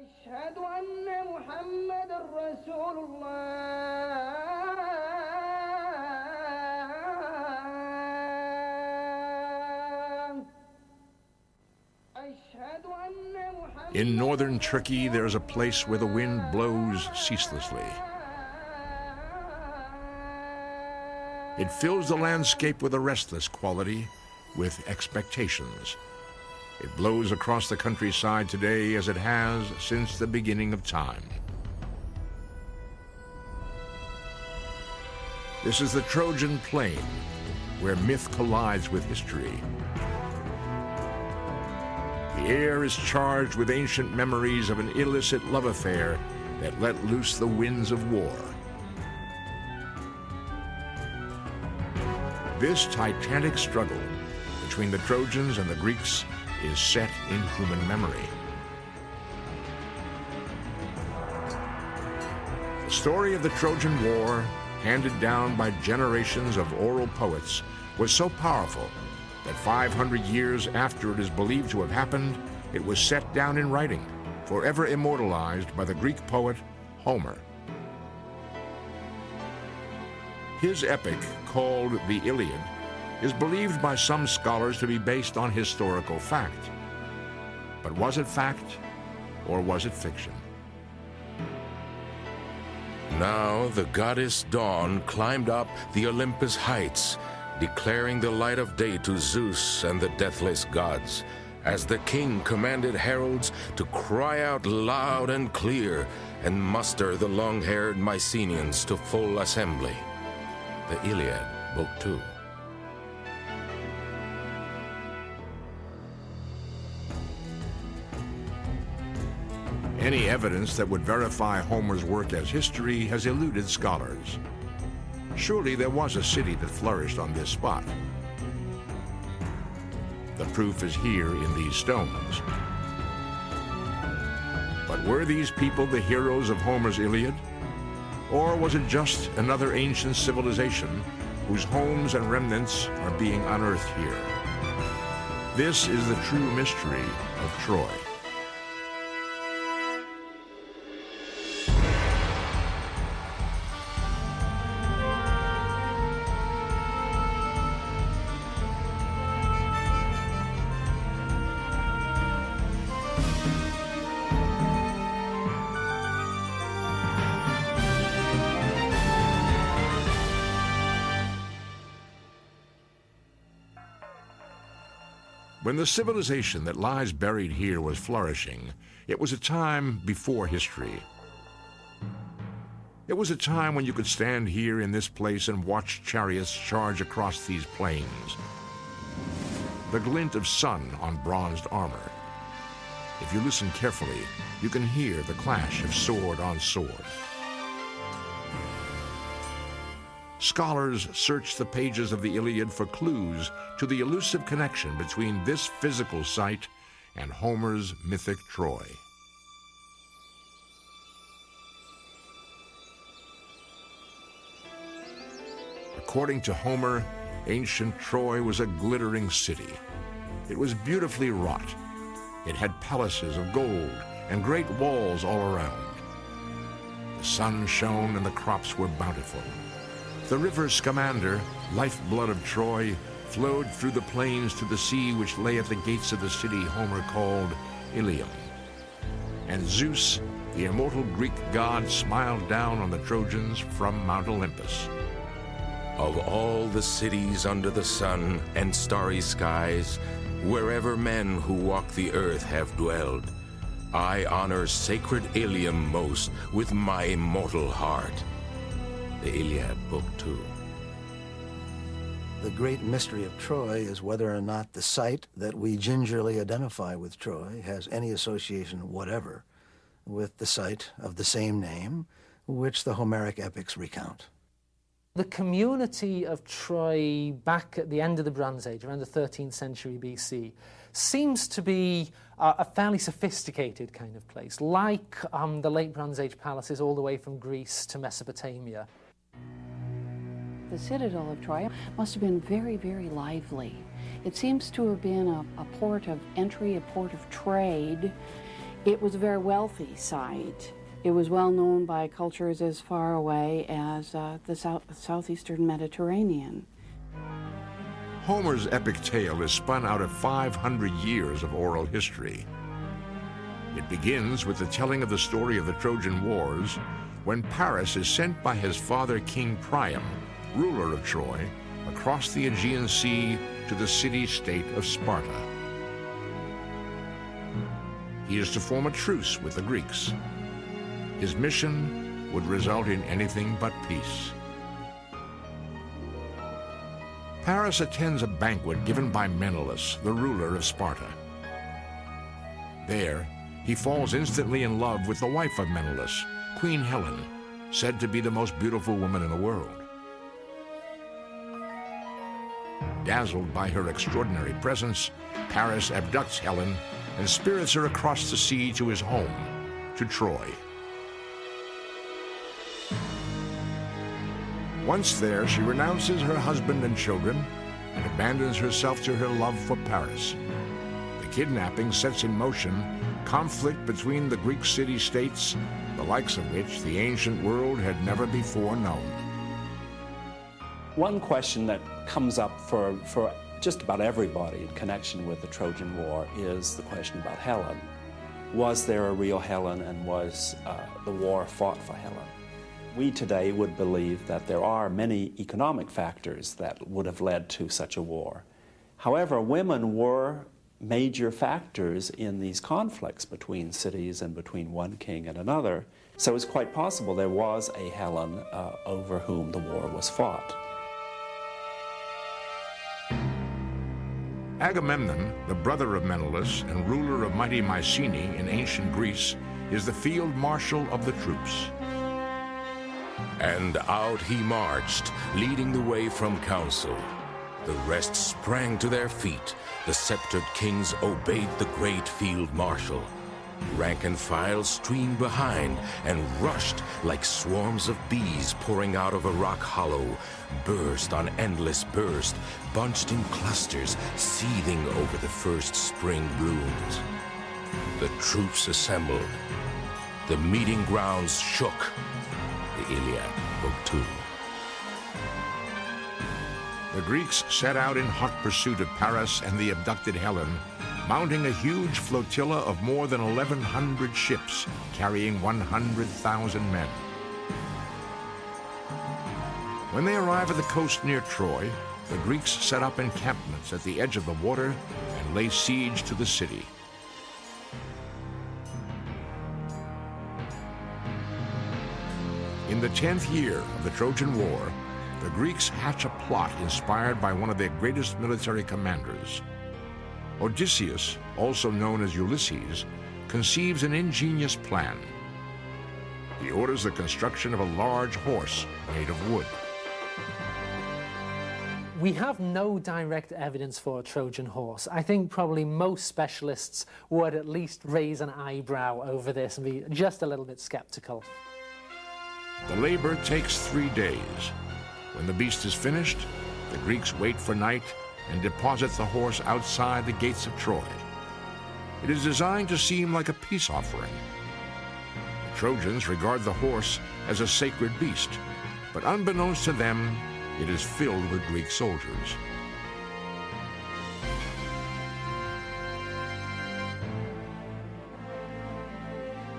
أشهد أن محمد رسول الله. In northern Turkey, there is a place where the wind blows ceaselessly. It fills the landscape with a restless quality, with expectations. It blows across the countryside today as it has since the beginning of time. This is the Trojan Plain, where myth collides with history. The air is charged with ancient memories of an illicit love affair that let loose the winds of war. This titanic struggle between the Trojans and the Greeks is set in human memory. The story of the Trojan War, handed down by generations of oral poets, was so powerful that 500 years after it is believed to have happened, it was set down in writing, forever immortalized by the Greek poet Homer. His epic, called the Iliad, is believed by some scholars to be based on historical fact. But was it fact, or was it fiction? Now the goddess Dawn climbed up the Olympus heights, declaring the light of day to Zeus and the deathless gods, as the king commanded heralds to cry out loud and clear and muster the long-haired Mycenaeans to full assembly. The Iliad, Book 2. Any evidence that would verify Homer's work as history has eluded scholars. Surely there was a city that flourished on this spot. The proof is here in these stones. But were these people the heroes of Homer's Iliad? Or was it just another ancient civilization whose homes and remnants are being unearthed here? This is the true mystery of Troy. When the civilization that lies buried here was flourishing, it was a time before history. It was a time when you could stand here in this place and watch chariots charge across these plains. The glint of sun on bronzed armor. If you listen carefully, you can hear the clash of sword on sword. Scholars search the pages of the Iliad for clues to the elusive connection between this physical site and Homer's mythic Troy. According to Homer, ancient Troy was a glittering city. It was beautifully wrought. It had palaces of gold and great walls all around. The sun shone and the crops were bountiful. The river Scamander, lifeblood of Troy, flowed through the plains to the sea which lay at the gates of the city Homer called Ilium. And Zeus, the immortal Greek god, smiled down on the Trojans from Mount Olympus. Of all the cities under the sun and starry skies, wherever men who walk the earth have dwelled, I honor sacred Ilium most with my immortal heart. The Iliad, Book 2. The great mystery of Troy is whether or not the site that we gingerly identify with Troy has any association whatever with the site of the same name, which the Homeric epics recount. The community of Troy back at the end of the Bronze Age, around the 13th century BC, seems to be a fairly sophisticated kind of place, like the late Bronze Age palaces all the way from Greece to Mesopotamia. The citadel of Troy must have been very, very lively. It seems to have been a port of entry, a port of trade, It was a very wealthy site. It was well known by cultures as far away as the southeastern Mediterranean. Homer's epic tale is spun out of 500 years of oral history. It begins with the telling of the story of the Trojan Wars, when Paris is sent by his father King Priam, ruler of Troy, across the Aegean Sea to the city-state of Sparta. He is to form a truce with the Greeks. His mission would result in anything but peace. Paris attends a banquet given by Menelaus, the ruler of Sparta. There, he falls instantly in love with the wife of Menelaus, Queen Helen, said to be the most beautiful woman in the world. Dazzled by her extraordinary presence, Paris abducts Helen and spirits her across the sea to his home, to Troy. Once there, she renounces her husband and children and abandons herself to her love for Paris. The kidnapping sets in motion conflict between the Greek city-states, the likes of which the ancient world had never before known. One question that comes up for just about everybody in connection with the Trojan War is the question about Helen. Was there a real Helen, and was the war fought for Helen? We today would believe that there are many economic factors that would have led to such a war. However, women were major factors in these conflicts between cities and between one king and another. So it's quite possible there was a Helen over whom the war was fought. Agamemnon, the brother of Menelaus and ruler of mighty Mycenae in ancient Greece, is the field marshal of the troops. And out he marched, leading the way from council. The rest sprang to their feet. The sceptered kings obeyed the great field marshal. Rank and file streamed behind and rushed like swarms of bees pouring out of a rock hollow, burst on endless burst, bunched in clusters, seething over the first spring blooms. The troops assembled. The meeting grounds shook. The Iliad, Book 2. The Greeks set out in hot pursuit of Paris and the abducted Helen, mounting a huge flotilla of more than 1,100 ships, carrying 100,000 men. When they arrive at the coast near Troy, the Greeks set up encampments at the edge of the water and lay siege to the city. In the 10th year of the Trojan War, the Greeks hatch a plot inspired by one of their greatest military commanders. Odysseus, also known as Ulysses, conceives an ingenious plan. He orders the construction of a large horse made of wood. We have no direct evidence for a Trojan horse. I think probably most specialists would at least raise an eyebrow over this and be just a little bit skeptical. The labor takes 3 days. When the beast is finished, the Greeks wait for night and deposit the horse outside the gates of Troy. It is designed to seem like a peace offering. The Trojans regard the horse as a sacred beast, but unbeknownst to them, it is filled with Greek soldiers.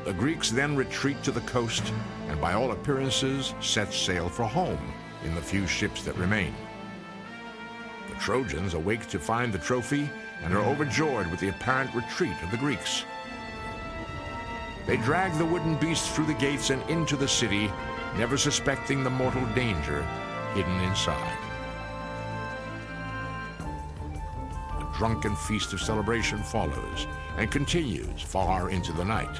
The Greeks then retreat to the coast and by all appearances set sail for home in the few ships that remain. The Trojans awake to find the trophy and are overjoyed with the apparent retreat of the Greeks. They drag the wooden beast through the gates and into the city, never suspecting the mortal danger hidden inside. A drunken feast of celebration follows and continues far into the night.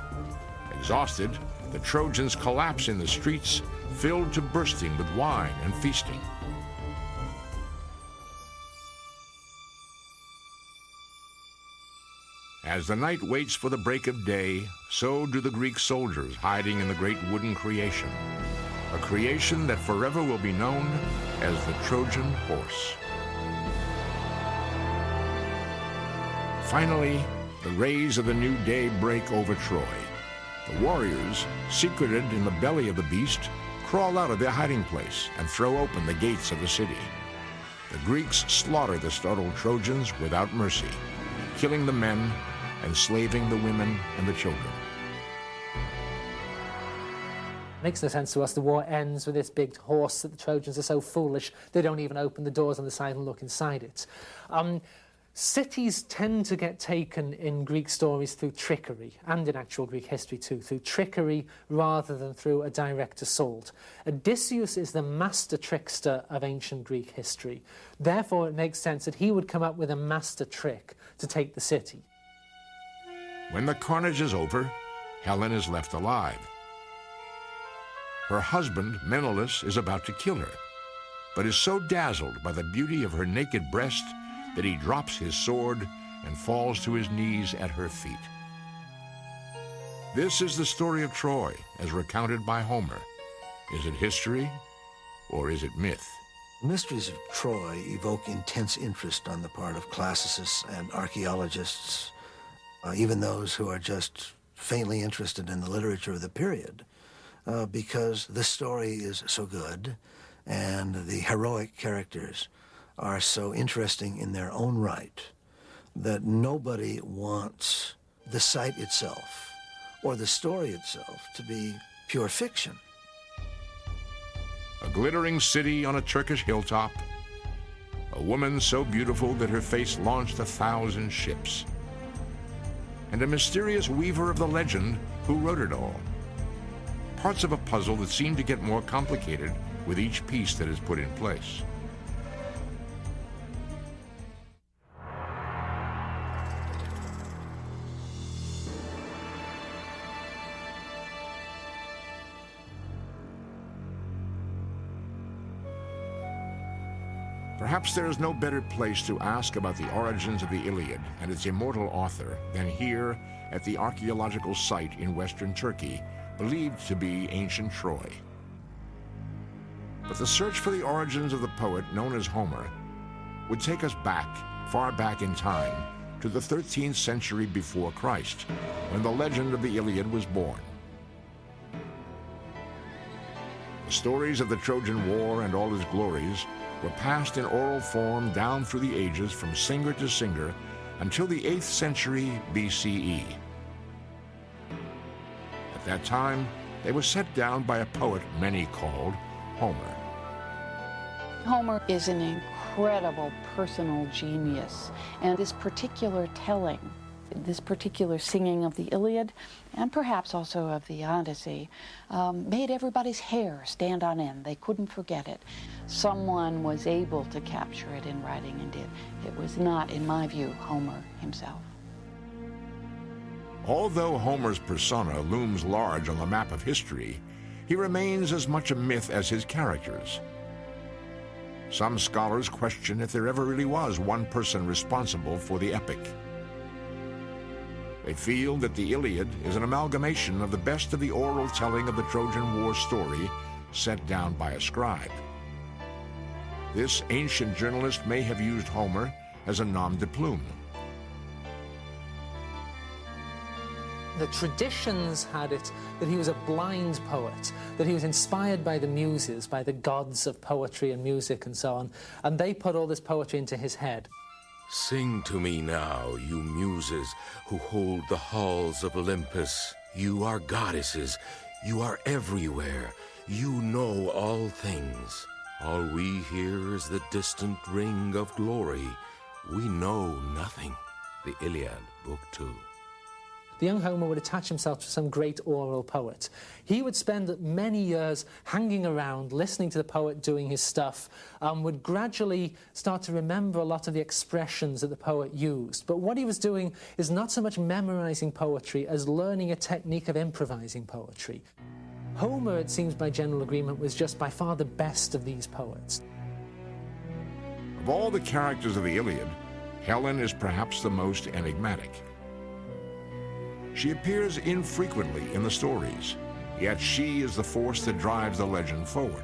Exhausted, the Trojans collapse in the streets, filled to bursting with wine and feasting. As the night waits for the break of day, so do the Greek soldiers hiding in the great wooden creation, a creation that forever will be known as the Trojan horse. Finally, The rays of the new day break over Troy. The warriors, secreted in the belly of the beast, crawl out of their hiding place and throw open the gates of the city. The Greeks slaughter the startled Trojans without mercy, killing the men, enslaving the women and the children. Makes no sense to us. The war ends with this big horse that the Trojans are so foolish they don't even open the doors on the side and look inside it. Cities tend to get taken in Greek stories through trickery, and in actual Greek history too, through trickery rather than through a direct assault. Odysseus is the master trickster of ancient Greek history. Therefore, it makes sense that he would come up with a master trick to take the city. When the carnage is over, Helen is left alive. Her husband, Menelaus, is about to kill her, but is so dazzled by the beauty of her naked breast that he drops his sword and falls to his knees at her feet. This is the story of Troy as recounted by Homer. Is it history or is it myth? Mysteries of Troy evoke intense interest on the part of classicists and archaeologists, even those who are just faintly interested in the literature of the period, because the story is so good and the heroic characters are so interesting in their own right that nobody wants the site itself or the story itself to be pure fiction. A glittering city on a Turkish hilltop, a woman so beautiful that her face launched 1,000 ships, and a mysterious weaver of the legend who wrote it all. Parts of a puzzle that seem to get more complicated with each piece that is put in place. Perhaps there is no better place to ask about the origins of the Iliad and its immortal author than here at the archaeological site in western Turkey, believed to be ancient Troy. But the search for the origins of the poet known as Homer would take us back, far back in time, to the 13th century before Christ, when the legend of the Iliad was born. The stories of the Trojan War and all its glories were passed in oral form down through the ages from singer to singer until the 8th century BCE. At that time, they were set down by a poet many called Homer. Homer is an incredible personal genius, and this particular telling, this particular singing of the Iliad, and perhaps also of the Odyssey, made everybody's hair stand on end. They couldn't forget it. Someone was able to capture it in writing and did. It was not, in my view, Homer himself. Although Homer's persona looms large on the map of history, he remains as much a myth as his characters. Some scholars question if there ever really was one person responsible for the epic. They feel that the Iliad is an amalgamation of the best of the oral telling of the Trojan War story set down by a scribe. This ancient journalist may have used Homer as a nom de plume. The traditions had it that he was a blind poet, that he was inspired by the muses, by the gods of poetry and music and so on, and they put all this poetry into his head. Sing to me now, you muses who hold the halls of Olympus. You are goddesses. You are everywhere. You know all things. All we hear is the distant ring of glory. We know nothing. The Iliad, Book 2. The young Homer would attach himself to some great oral poet. He would spend many years hanging around, listening to the poet doing his stuff, would gradually start to remember a lot of the expressions that the poet used. But what he was doing is not so much memorizing poetry as learning a technique of improvising poetry. Homer, it seems by general agreement, was just by far the best of these poets. Of all the characters of the Iliad, Helen is perhaps the most enigmatic. She appears infrequently in the stories, yet she is the force that drives the legend forward.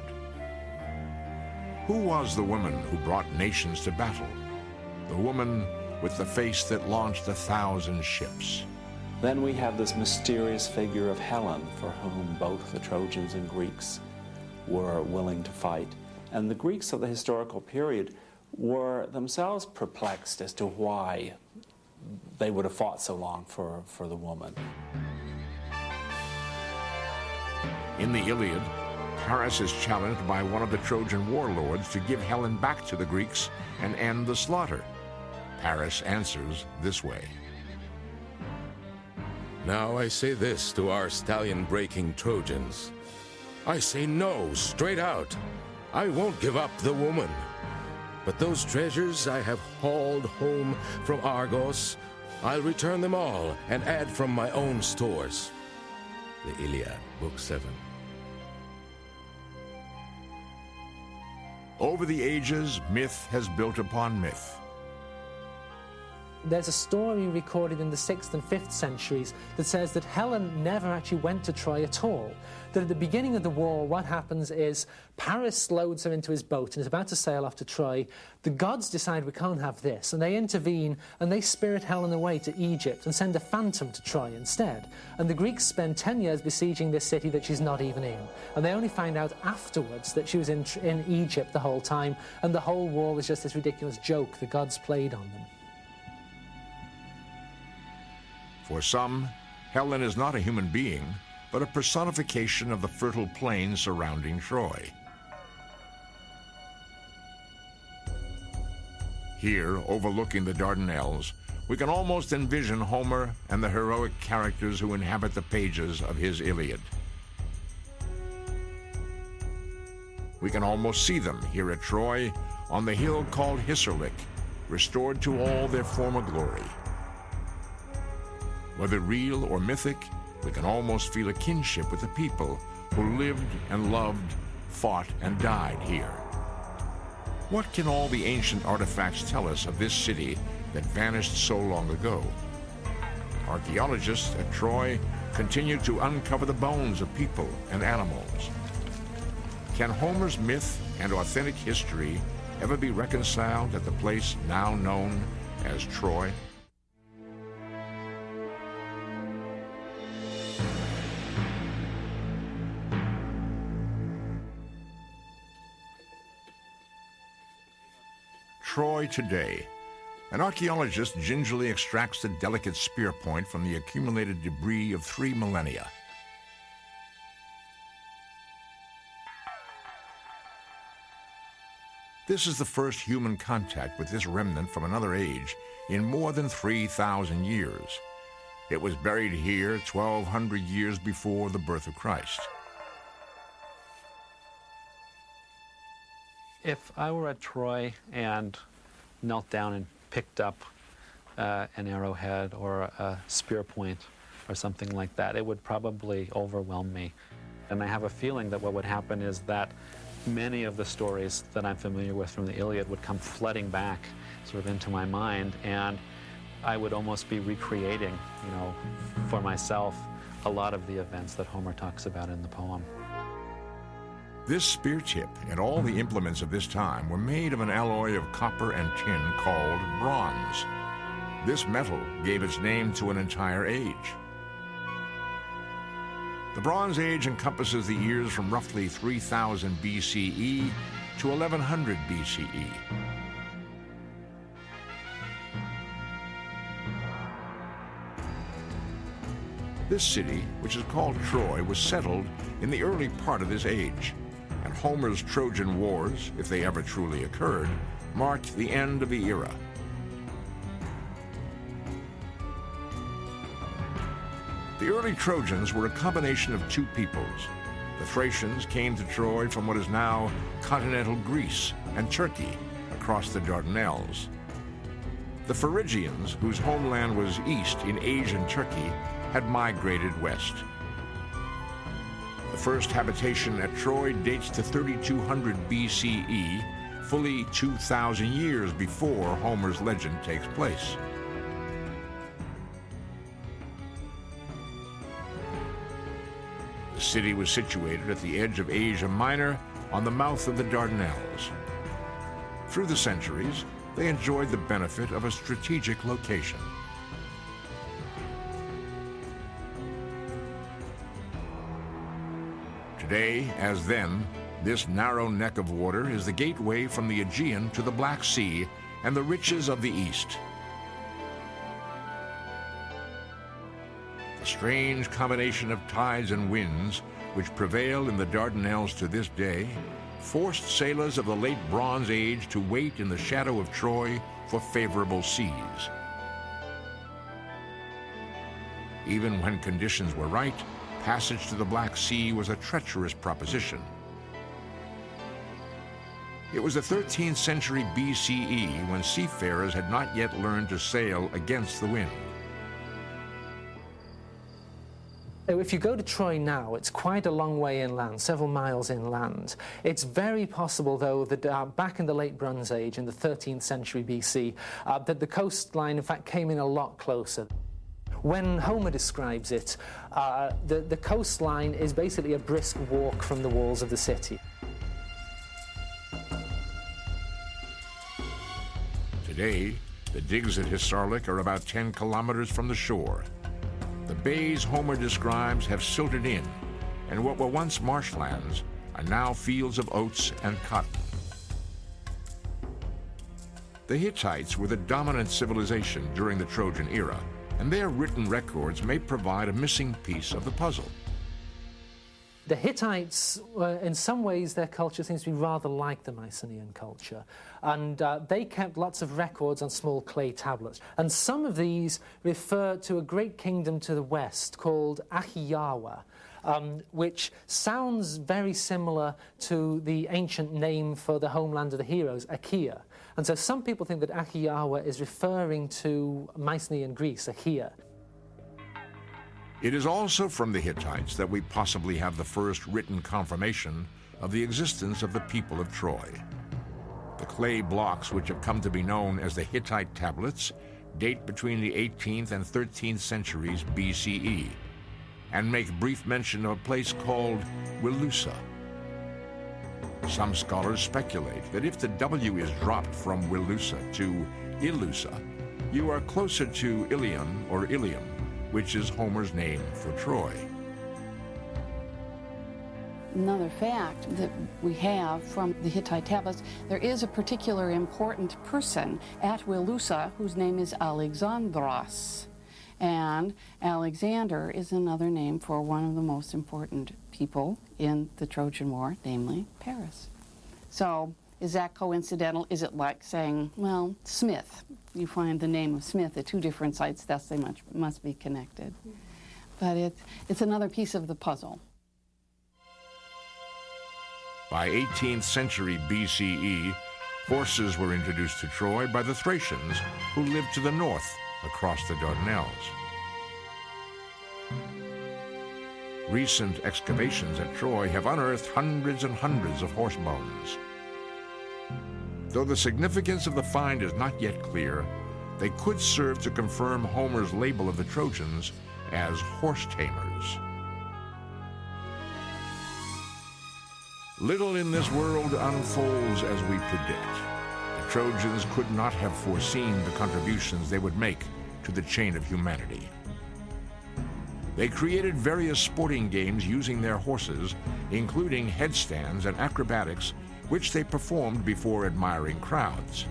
Who was the woman who brought nations to battle? The woman with the face that launched 1,000 ships. Then we have this mysterious figure of Helen, for whom both the Trojans and Greeks were willing to fight. And the Greeks of the historical period were themselves perplexed as to why they would have fought so long for the woman. In the Iliad, Paris is challenged by one of the Trojan warlords to give Helen back to the Greeks and end the slaughter. Paris answers this way. Now I say this to our stallion-breaking Trojans. I say no, straight out. I won't give up the woman. But those treasures I have hauled home from Argos, I'll return them all and add from my own stores. The Iliad, Book 7. Over the ages, myth has built upon myth. There's a story recorded in the 6th and 5th centuries that says that Helen never actually went to Troy at all. That at the beginning of the war, what happens is Paris loads her into his boat and is about to sail off to Troy. The gods decide we can't have this, and they intervene and they spirit Helen away to Egypt and send a phantom to Troy instead. And the Greeks spend 10 years besieging this city that she's not even in. And they only find out afterwards that she was in Egypt the whole time, and the whole war was just this ridiculous joke the gods played on them. For some, Helen is not a human being, but a personification of the fertile plain surrounding Troy. Here, overlooking the Dardanelles, we can almost envision Homer and the heroic characters who inhabit the pages of his Iliad. We can almost see them here at Troy, on the hill called Hisarlik, restored to all their former glory. Whether real or mythic, we can almost feel a kinship with the people who lived and loved, fought and died here. What can all the ancient artifacts tell us of this city that vanished so long ago? Archaeologists at Troy continue to uncover the bones of people and animals. Can Homer's myth and authentic history ever be reconciled at the place now known as Troy? Troy today. An archaeologist gingerly extracts the delicate spear point from the accumulated debris of 3 millennia. This is the first human contact with this remnant from another age in more than 3,000 years. It was buried here 1,200 years before the birth of Christ. If I were at Troy and knelt down and picked up an arrowhead or a spear point or something like that, it would probably overwhelm me. And I have a feeling that what would happen is that many of the stories that I'm familiar with from the Iliad would come flooding back sort of into my mind, and I would almost be recreating, for myself, a lot of the events that Homer talks about in the poem. This spear tip and all the implements of this time were made of an alloy of copper and tin called bronze. This metal gave its name to an entire age. The Bronze Age encompasses the years from roughly 3000 BCE to 1100 BCE. This city, which is called Troy, was settled in the early part of this age, and Homer's Trojan Wars, if they ever truly occurred, marked the end of the era. The early Trojans were a combination of two peoples. The Thracians came to Troy from what is now continental Greece and Turkey across the Dardanelles. The Phrygians, whose homeland was east in Asian Turkey, had migrated west. The first habitation at Troy dates to 3200 BCE, fully 2,000 years before Homer's legend takes place. The city was situated at the edge of Asia Minor on the mouth of the Dardanelles. Through the centuries, they enjoyed the benefit of a strategic location. Today, as then, this narrow neck of water is the gateway from the Aegean to the Black Sea and the riches of the East. The strange combination of tides and winds which prevail in the Dardanelles to this day forced sailors of the late Bronze Age to wait in the shadow of Troy for favorable seas. Even when conditions were right, passage to the Black Sea was a treacherous proposition. It was the 13th century BCE when seafarers had not yet learned to sail against the wind. If you go to Troy now, it's quite a long way inland, several miles inland. It's very possible, though, that back in the late Bronze Age, in the 13th century BC, that the coastline, in fact, came in a lot closer. When Homer describes it, the coastline is basically a brisk walk from the walls of the city. Today, the digs at Hisarlik are about 10 kilometers from the shore. The bays Homer describes have silted in, and what were once marshlands are now fields of oats and cotton. The Hittites were the dominant civilization during the Trojan era, and their written records may provide a missing piece of the puzzle. The Hittites, in some ways, their culture seems to be rather like the Mycenaean culture. And they kept lots of records on small clay tablets. And some of these refer to a great kingdom to the west called Achiawa, which sounds very similar to the ancient name for the homeland of the heroes, Achaia. And so some people think that Achiawa is referring to Mycenaean Greece, Achaia. It is also from the Hittites that we possibly have the first written confirmation of the existence of the people of Troy. The clay blocks which have come to be known as the Hittite tablets date between the 18th and 13th centuries BCE and make brief mention of a place called Wilusa. Some scholars speculate that if the W is dropped from Wilusa to Ilusa, you are closer to Ilion or Ilium, which is Homer's name for Troy. Another fact that we have from the Hittite tablets, there is a particular important person at Wilusa whose name is Alexandros. And Alexander is another name for one of the most important people in the Trojan War, namely Paris. So is that coincidental? Is it like saying, well, Smith? You find the name of Smith at two different sites, thus they must be connected. But it's another piece of the puzzle. By 18th century BCE, horses were introduced to Troy by the Thracians, who lived to the north across the Dardanelles. Recent excavations at Troy have unearthed hundreds and hundreds of horse bones. Though the significance of the find is not yet clear, they could serve to confirm Homer's label of the Trojans as horse tamers. Little in this world unfolds as we predict. The Trojans could not have foreseen the contributions they would make to the chain of humanity. They created various sporting games using their horses, including headstands and acrobatics, which they performed before admiring crowds.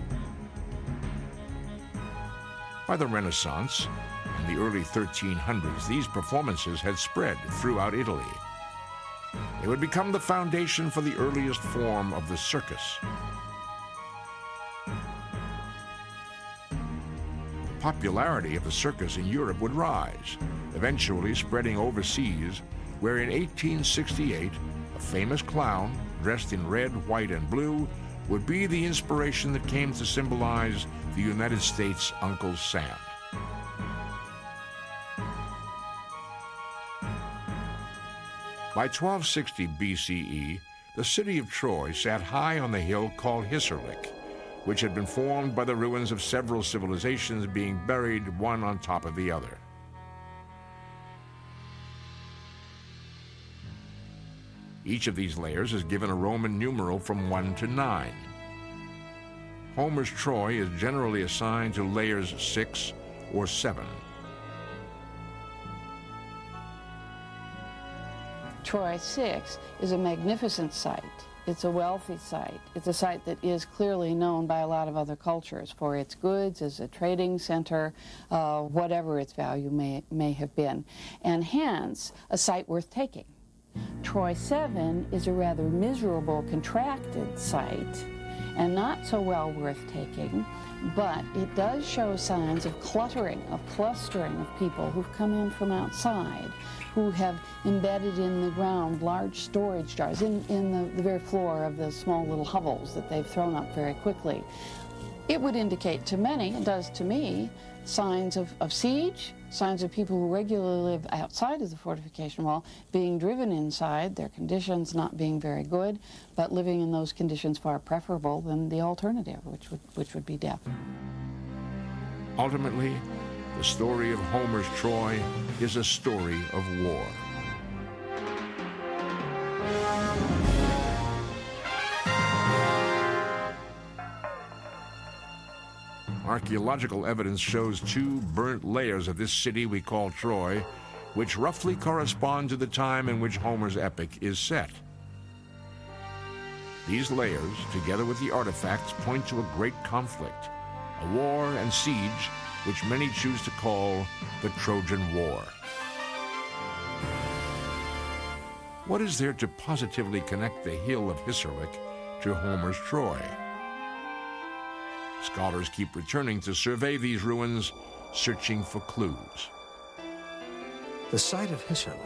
By the Renaissance and the early 1300s, these performances had spread throughout Italy. They would become the foundation for the earliest form of the circus. The popularity of the circus in Europe would rise, eventually spreading overseas, where in 1868, a famous clown, dressed in red, white, and blue, would be the inspiration that came to symbolize the United States' Uncle Sam. By 1260 BCE, the city of Troy sat high on the hill called Hisarlik, which had been formed by the ruins of several civilizations being buried one on top of the other. Each of these layers is given a Roman numeral from 1 to 9. Homer's Troy is generally assigned to layers 6 or 7. Troy 6 is a magnificent site. It's a wealthy site. It's a site that is clearly known by a lot of other cultures for its goods, as a trading center, whatever its value may have been, and hence a site worth taking. Troy 7 is a rather miserable, contracted site, and not so well worth taking, but it does show signs of clustering of people who've come in from outside, who have embedded in the ground large storage jars in the very floor of the small little hovels that they've thrown up very quickly. It would indicate to many, it does to me, signs of siege, signs of people who regularly live outside of the fortification wall being driven inside, their conditions not being very good, but living in those conditions far preferable than the alternative, which would be death. Ultimately, the story of Homer's Troy is a story of war. Archaeological evidence shows 2 burnt layers of this city we call Troy, which roughly correspond to the time in which Homer's epic is set. These layers, together with the artifacts, point to a great conflict, a war and siege which many choose to call the Trojan War. What is there to positively connect the hill of Hisarlik to Homer's Troy? Scholars keep returning to survey these ruins, searching for clues. The site of Hisarlik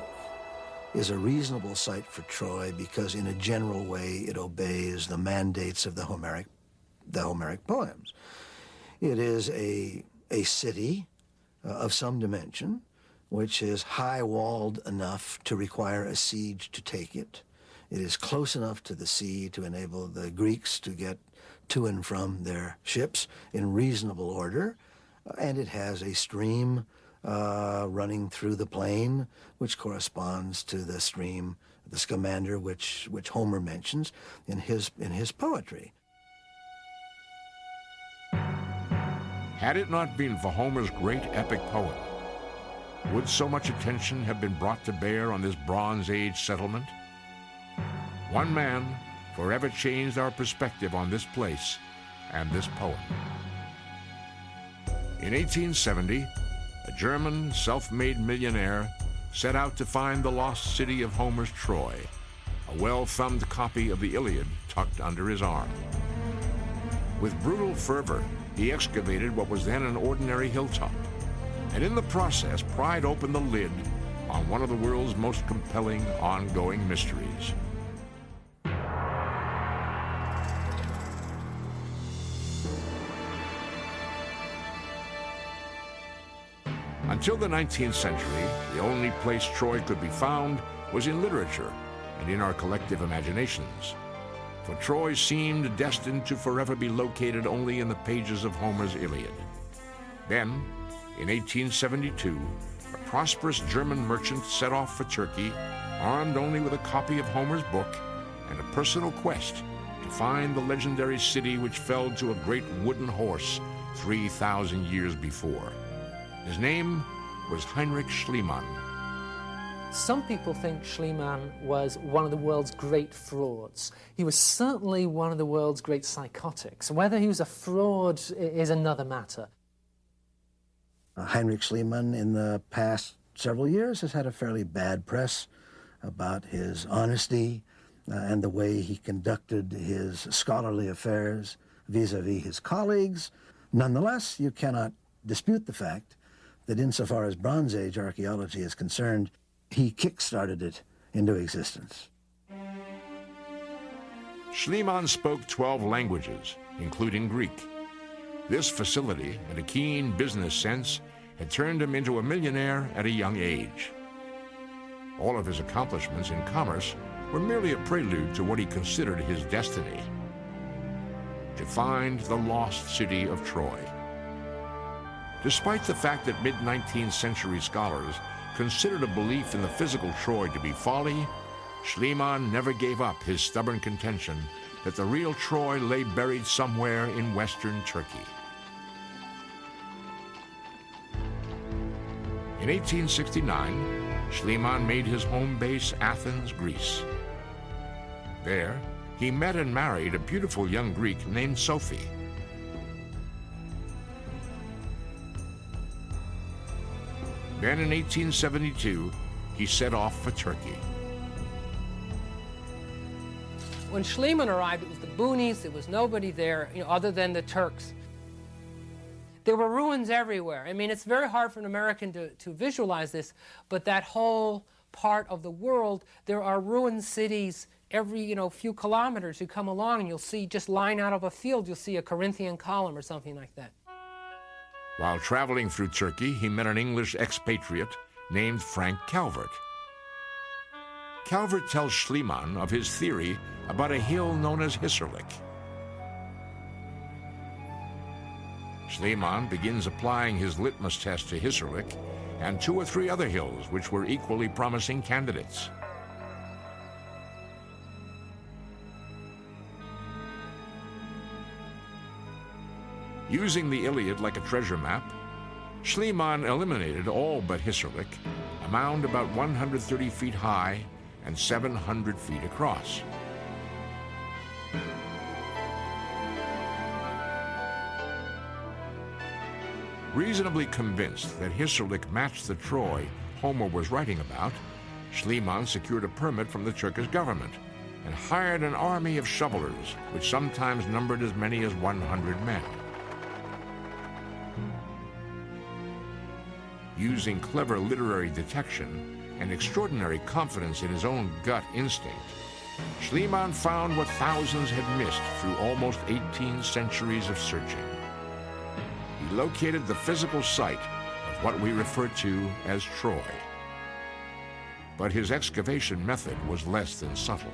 is a reasonable site for Troy because in a general way it obeys the mandates of the Homeric poems. It is a city of some dimension, which is high-walled enough to require a siege to take it. It is close enough to the sea to enable the Greeks to get to and from their ships in reasonable order, and it has a stream running through the plain, which corresponds to the stream, the Scamander, which Homer mentions in his poetry. Had it not been for Homer's great epic poem, would so much attention have been brought to bear on this Bronze Age settlement? One man forever changed our perspective on this place and this poem. In 1870, a German self-made millionaire set out to find the lost city of Homer's Troy, a well-thumbed copy of the Iliad tucked under his arm. With brutal fervor, he excavated what was then an ordinary hilltop, and in the process pried open the lid on one of the world's most compelling ongoing mysteries. Until the 19th century, the only place Troy could be found was in literature and in our collective imaginations. For Troy seemed destined to forever be located only in the pages of Homer's Iliad. Then, in 1872, a prosperous German merchant set off for Turkey, armed only with a copy of Homer's book and a personal quest to find the legendary city which fell to a great wooden horse 3,000 years before. His name was Heinrich Schliemann. Some people think Schliemann was one of the world's great frauds. He was certainly one of the world's great psychotics. Whether he was a fraud is another matter. Heinrich Schliemann in the past several years has had a fairly bad press about his honesty and the way he conducted his scholarly affairs vis-a-vis his colleagues. Nonetheless, you cannot dispute the fact that insofar as Bronze Age archaeology is concerned, he kick-started it into existence. Schliemann spoke 12 languages, including Greek. This facility and a keen business sense had turned him into a millionaire at a young age. All of his accomplishments in commerce were merely a prelude to what he considered his destiny: to find the lost city of Troy. Despite the fact that mid-19th century scholars considered a belief in the physical Troy to be folly, Schliemann never gave up his stubborn contention that the real Troy lay buried somewhere in western Turkey. In 1869, Schliemann made his home base Athens, Greece. There, he met and married a beautiful young Greek named Sophie. Then in 1872, he set off for Turkey. When Schliemann arrived, it was the boonies. There was nobody there, other than the Turks. There were ruins everywhere. I mean, it's very hard for an American to visualize this, but that whole part of the world, there are ruined cities every, few kilometers. You come along and you'll see, just lying out of a field, you'll see a Corinthian column or something like that. While traveling through Turkey, he met an English expatriate named Frank Calvert. Calvert tells Schliemann of his theory about a hill known as Hissarlik. Schliemann begins applying his litmus test to Hissarlik and 2 or 3 other hills which were equally promising candidates. Using the Iliad like a treasure map, Schliemann eliminated all but Hissarlik, a mound about 130 feet high and 700 feet across. Reasonably convinced that Hissarlik matched the Troy Homer was writing about, Schliemann secured a permit from the Turkish government and hired an army of shovelers, which sometimes numbered as many as 100 men. Using clever literary detection and extraordinary confidence in his own gut instinct, Schliemann found what thousands had missed through almost 18 centuries of searching. He located the physical site of what we refer to as Troy. But his excavation method was less than subtle.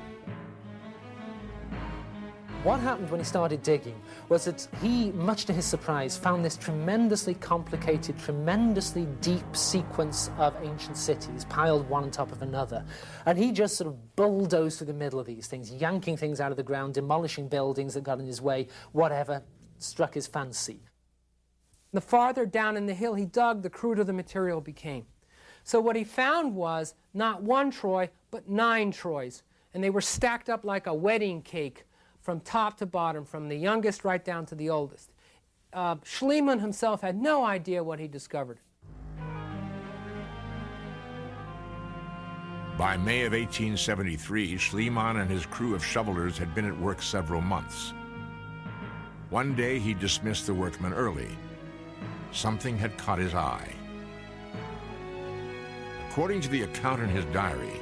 What happened when he started digging was that he, much to his surprise, found this tremendously complicated, tremendously deep sequence of ancient cities piled one on top of another. And he just sort of bulldozed through the middle of these things, yanking things out of the ground, demolishing buildings that got in his way, whatever struck his fancy. The farther down in the hill he dug, the cruder the material became. So what he found was not 1 Troy, but 9 Troys. And they were stacked up like a wedding cake from top to bottom, from the youngest right down to the oldest. Schliemann himself had no idea what he discovered. By May of 1873, Schliemann and his crew of shovelers had been at work several months. One day he dismissed the workmen early. Something had caught his eye. According to the account in his diary,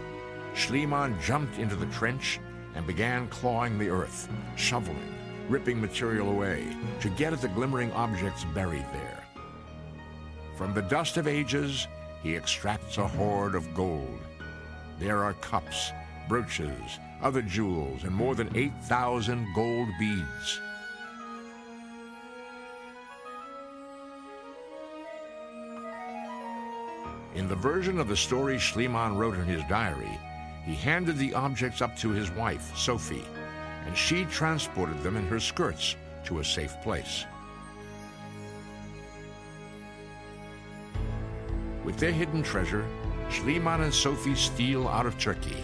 Schliemann jumped into the trench and began clawing the earth, shoveling, ripping material away to get at the glimmering objects buried there. From the dust of ages, he extracts a hoard of gold. There are cups, brooches, other jewels, and more than 8,000 gold beads. In the version of the story Schliemann wrote in his diary, he handed the objects up to his wife, Sophie, and she transported them in her skirts to a safe place. With their hidden treasure, Schliemann and Sophie steal out of Turkey.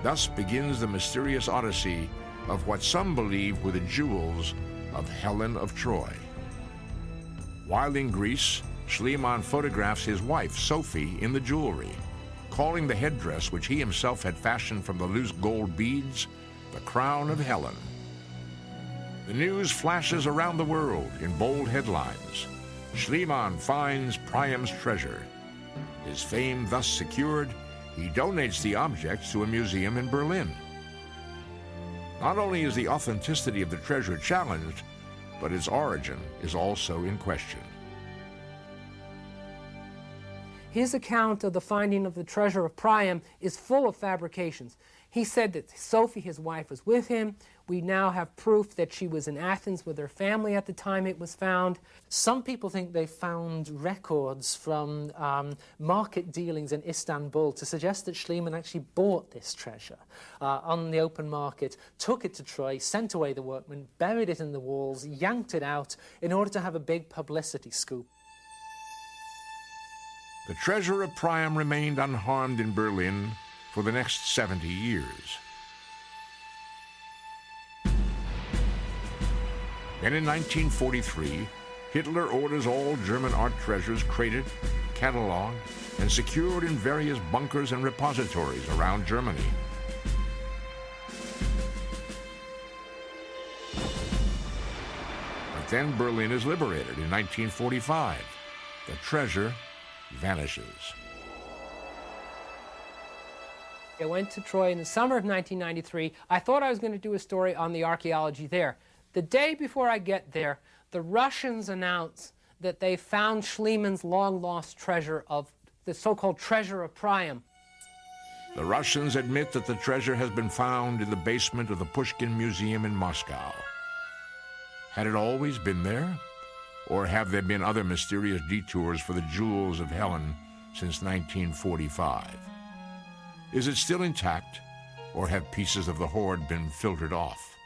Thus begins the mysterious odyssey of what some believe were the jewels of Helen of Troy. While in Greece, Schliemann photographs his wife, Sophie, in the jewelry, calling the headdress which he himself had fashioned from the loose gold beads the crown of Helen. The news flashes around the world in bold headlines. Schliemann finds Priam's treasure. His fame thus secured, he donates the objects to a museum in Berlin. Not only is the authenticity of the treasure challenged, but its origin is also in question. His account of the finding of the treasure of Priam is full of fabrications. He said that Sophie, his wife, was with him. We now have proof that she was in Athens with her family at the time it was found. Some people think they found records from market dealings in Istanbul to suggest that Schliemann actually bought this treasure on the open market, took it to Troy, sent away the workmen, buried it in the walls, yanked it out in order to have a big publicity scoop. The treasure of Priam remained unharmed in Berlin for the next 70 years. And in 1943, Hitler orders all German art treasures crated, catalogued, and secured in various bunkers and repositories around Germany. But then Berlin is liberated in 1945. The treasure vanishes. I went to Troy in the summer of 1993. I thought I was going to do a story on the archaeology there. The day before I get there, the Russians announce that they found Schliemann's long-lost treasure of the so-called treasure of Priam. The Russians admit that the treasure has been found in the basement of the Pushkin Museum in Moscow. Had it always been there? Or have there been other mysterious detours for the jewels of Helen since 1945? Is it still intact, or have pieces of the hoard been filtered off?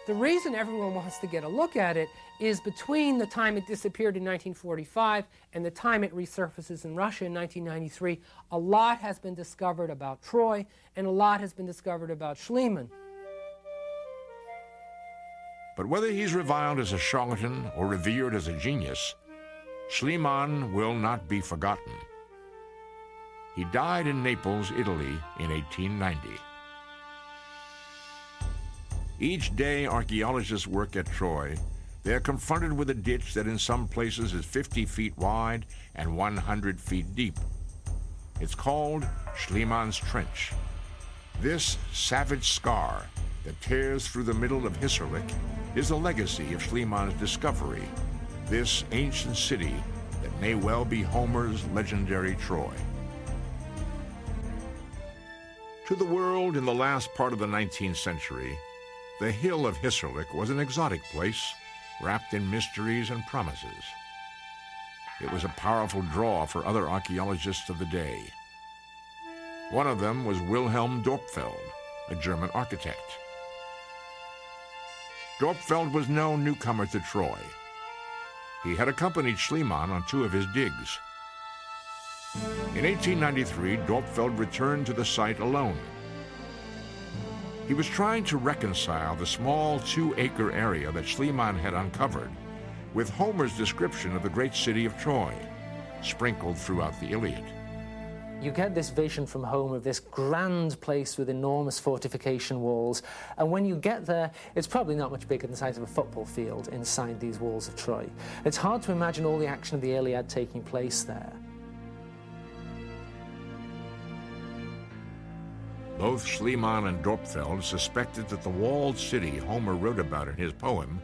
The reason everyone wants to get a look at it is between the time it disappeared in 1945 and the time it resurfaces in Russia in 1993, a lot has been discovered about Troy and a lot has been discovered about Schliemann. But whether he's reviled as a charlatan or revered as a genius, Schliemann will not be forgotten. He died in Naples, Italy in 1890. Each day archaeologists work at Troy, they are confronted with a ditch that in some places is 50 feet wide and 100 feet deep. It's called Schliemann's Trench. This savage scar that tears through the middle of Hissarlik is the legacy of Schliemann's discovery, this ancient city that may well be Homer's legendary Troy. To the world in the last part of the 19th century, the hill of Hissarlik was an exotic place, wrapped in mysteries and promises. It was a powerful draw for other archaeologists of the day. One of them was Wilhelm Dorpfeld, a German architect. Dorpfeld was no newcomer to Troy. He had accompanied Schliemann on 2 of his digs. In 1893, Dorpfeld returned to the site alone. He was trying to reconcile the small 2-acre area that Schliemann had uncovered with Homer's description of the great city of Troy, sprinkled throughout the Iliad. You get this vision from Homer of this grand place with enormous fortification walls, and when you get there, it's probably not much bigger than the size of a football field inside these walls of Troy. It's hard to imagine all the action of the Iliad taking place there. Both Schliemann and Dorpfeld suspected that the walled city Homer wrote about in his poem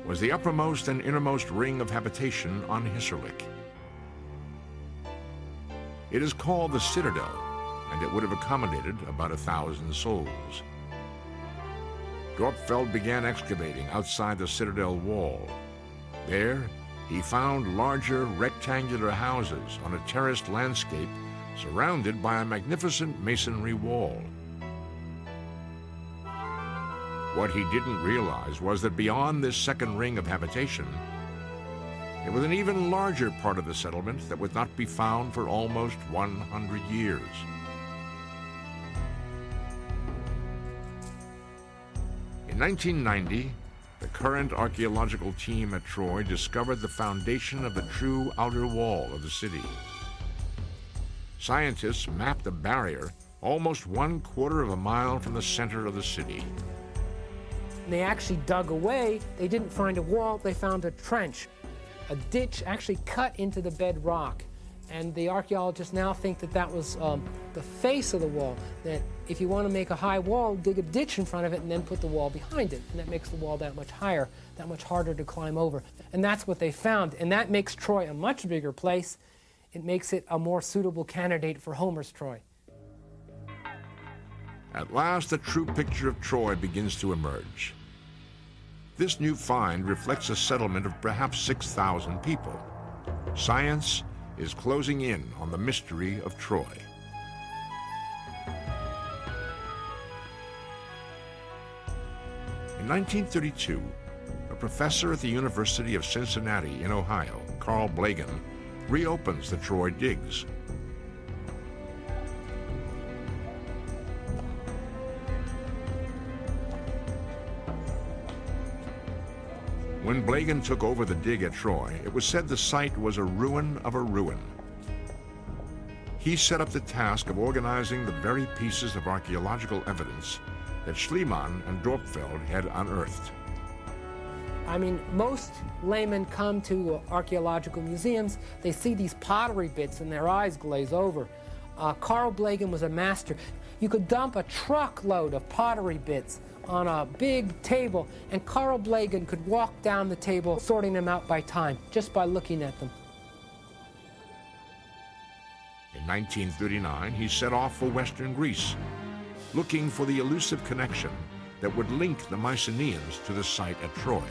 was the uppermost and innermost ring of habitation on Hissarlik. It is called the Citadel, and it would have accommodated about 1,000 souls. Dorpfeld began excavating outside the Citadel wall. There, he found larger rectangular houses on a terraced landscape surrounded by a magnificent masonry wall. What he didn't realize was that beyond this second ring of habitation, there was an even larger part of the settlement that would not be found for almost 100 years. In 1990, the current archaeological team at Troy discovered the foundation of the true outer wall of the city. Scientists mapped a barrier almost 1/4 of a mile from the center of the city. They actually dug away. They didn't find a wall, they found a trench. A ditch actually cut into the bedrock. And the archaeologists now think that that was the face of the wall, that if you want to make a high wall, dig a ditch in front of it and then put the wall behind it. And that makes the wall that much higher, that much harder to climb over. And that's what they found. And that makes Troy a much bigger place. it makes it a more suitable candidate for Homer's Troy. At last, the true picture of Troy begins to emerge. This new find reflects a settlement of perhaps 6,000 people. Science is closing in on the mystery of Troy. In 1932, a professor at the University of Cincinnati in Ohio, Carl Blagan, reopens the Troy digs. When Blagan took over the dig at Troy, it was said the site was a ruin of a ruin. He set up the task of organizing the very pieces of archaeological evidence that Schliemann and Dorpfeld had unearthed. I mean, most laymen come to archaeological museums, they see these pottery bits and their eyes glaze over. Carl Blagan was a master. You could dump a truckload of pottery bits on a big table, and Carl Blagan could walk down the table sorting them out by time, just by looking at them. In 1939, he set off for Western Greece, looking for the elusive connection that would link the Mycenaeans to the site at Troy.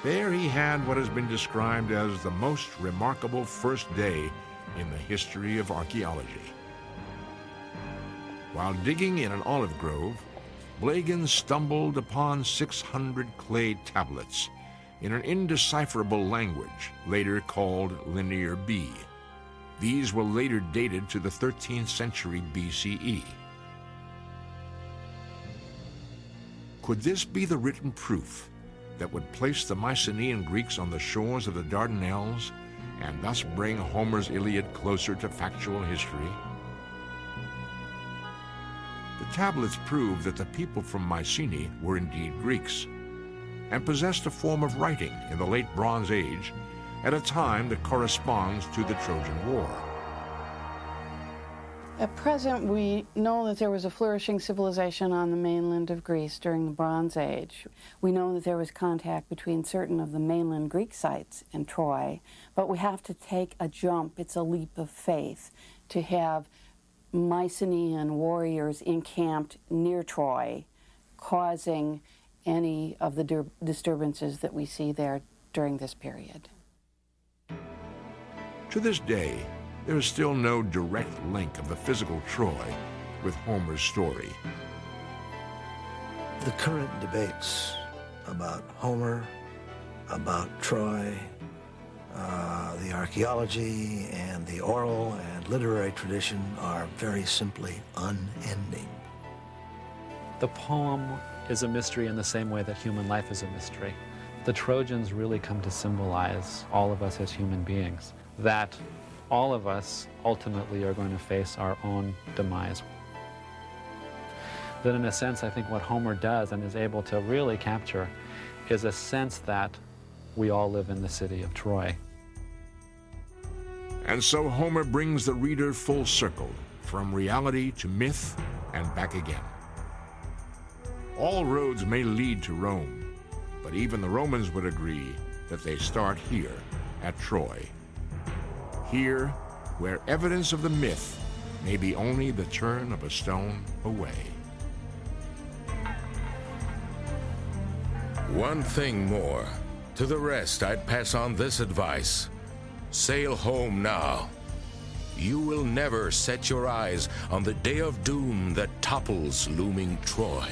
There he had what has been described as the most remarkable first day in the history of archaeology. While digging in an olive grove, Blagan stumbled upon 600 clay tablets in an indecipherable language, later called Linear B. These were later dated to the 13th century BCE. Could this be the written proof that would place the Mycenaean Greeks on the shores of the Dardanelles and thus bring Homer's Iliad closer to factual history? The tablets prove that the people from Mycenae were indeed Greeks and possessed a form of writing in the late Bronze Age at a time that corresponds to the Trojan War. At present, we know that there was a flourishing civilization on the mainland of Greece during the Bronze Age. We know that there was contact between certain of the mainland Greek sites and Troy, but we have to take a jump, it's a leap of faith, to have Mycenaean warriors encamped near Troy, causing any of the disturbances that we see there during this period. To this day, there is still no direct link of the physical Troy with Homer's story. The current debates about Homer, about Troy, the archaeology and the oral and literary tradition are very simply unending. The poem is a mystery in the same way that human life is a mystery. The Trojans really come to symbolize all of us as human beings, that all of us ultimately are going to face our own demise. That in a sense, I think what Homer does and is able to really capture is a sense that we all live in the city of Troy. And so Homer brings the reader full circle, from reality to myth and back again. All roads may lead to Rome, but even the Romans would agree that they start here at Troy. Here, where evidence of the myth may be only the turn of a stone away. One thing more. To the rest, I'd pass on this advice. Sail home now. You will never set your eyes on the day of doom that topples looming Troy.